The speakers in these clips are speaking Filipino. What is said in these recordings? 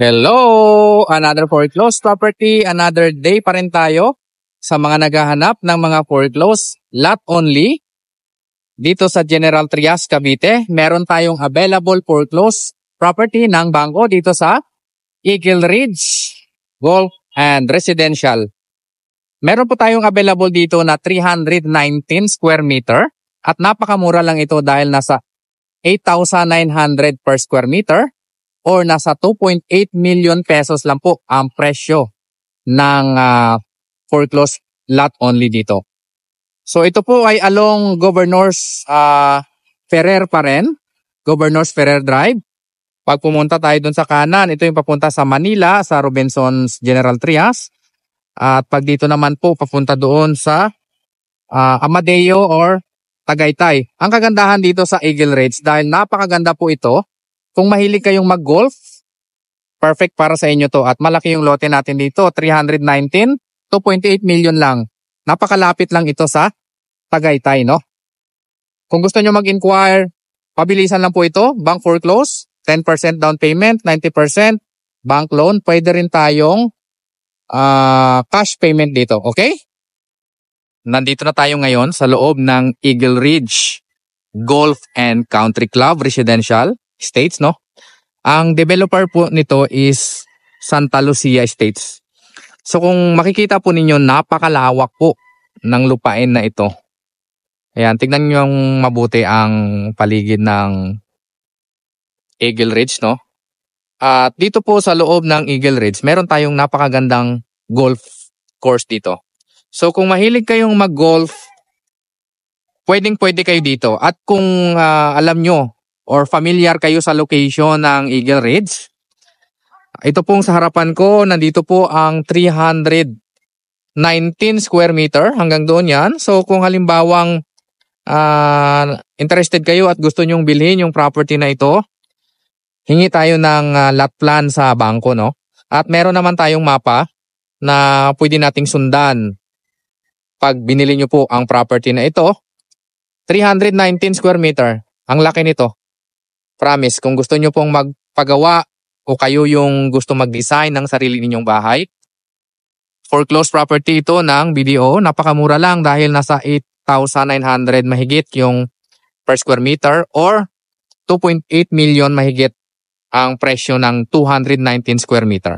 Hello! Another foreclosed property, another day pa rin tayo sa mga naghahanap ng mga foreclosed lot only. Dito sa General Trias, Cavite, meron tayong available foreclosed property ng bangko dito sa Eagle Ridge, Golf and Residential. Meron po tayong available dito na 319 square meter at napakamura lang ito dahil nasa 8,900 per square meter. Or nasa 2.8 million pesos lang po ang presyo ng foreclosed lot only dito. So ito po ay along Governors Ferrer pa rin, Governors Ferrer Drive. Pag pumunta tayo dun sa kanan, ito yung papunta sa Manila, sa Robinsons General Trias. At pag dito naman po, papunta doon sa Amadeo or Tagaytay. Ang kagandahan dito sa Eagle Ridge dahil napakaganda po ito. Kung mahilig kayong mag-golf, perfect para sa inyo to. At malaki yung lote natin dito, 319, 2.8 million lang. Napakalapit lang ito sa Tagaytay, no? Kung gusto nyo mag-inquire, pabilisan lang po ito. Bank foreclose, 10% down payment, 90% bank loan. Pwede rin tayong cash payment dito, okay? Nandito na tayo ngayon sa loob ng Eagle Ridge Golf and Country Club Residential Estates, no? Ang developer po nito is Santa Lucia Estates. So kung makikita po ninyo, napakalawak po ng lupain na ito. Ayan, tignan nyo yung mabuti ang paligid ng Eagle Ridge, no? At dito po sa loob ng Eagle Ridge, meron tayong napakagandang golf course dito. So kung mahilig kayong mag-golf, pwedeng-pwede kayo dito. At kung alam nyo, or familiar kayo sa location ng Eagle Ridge, ito pong sa harapan ko, nandito po ang 319 square meter, hanggang doon yan. So kung halimbawang interested kayo at gusto nyong bilhin yung property na ito, hingi tayo ng lot plan sa bangko, no? At meron naman tayong mapa na pwede nating sundan pag binili nyo po ang property na ito. 319 square meter, ang laki nito. Promise, kung gusto nyo pong magpagawa o kayo yung gusto mag-design ng sarili ninyong bahay, foreclosed property ito ng BDO, napakamura lang dahil nasa 8,900 mahigit yung per square meter or 2.8 million mahigit ang presyo ng 219 square meter.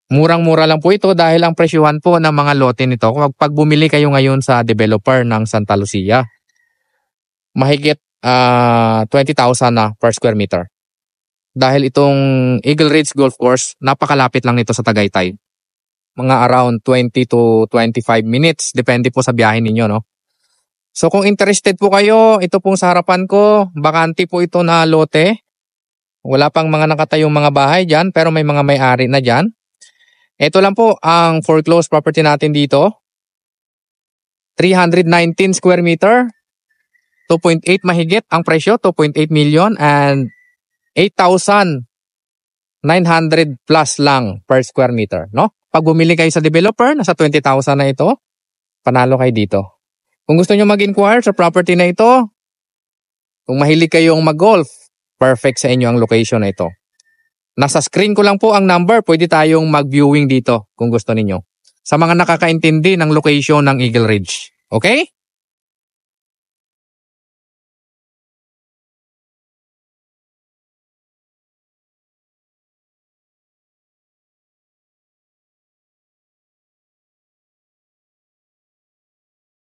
Murang-mura lang po ito dahil ang presyuhan po ng mga lote nito pag bumili kayo ngayon sa developer ng Santa Lucia, mahigit 20,000 na per square meter. Dahil itong Eagle Ridge Golf Course, napakalapit lang nito sa Tagaytay. Mga around 20 to 25 minutes, depende po sa biyahe ninyo, no? So kung interested po kayo, ito pong sa harapan ko, bakante po ito na lote. Wala pang mga nakatayong mga bahay dyan, pero may mga may-ari na dyan. Ito lang po ang foreclosed property natin dito. 319 square meter. 2.8 mahigit ang presyo, 2.8 million and 8,900 plus lang per square meter, no? Pag bumili kayo sa developer, nasa 20,000 na ito, panalo kayo dito. Kung gusto nyo mag-inquire sa property na ito, kung mahilig kayong mag-golf, perfect sa inyo ang location na ito. Nasa screen ko lang po ang number, pwede tayong mag-viewing dito kung gusto ninyo. Sa mga nakakaintindi ng location ng Eagle Ridge. Okay?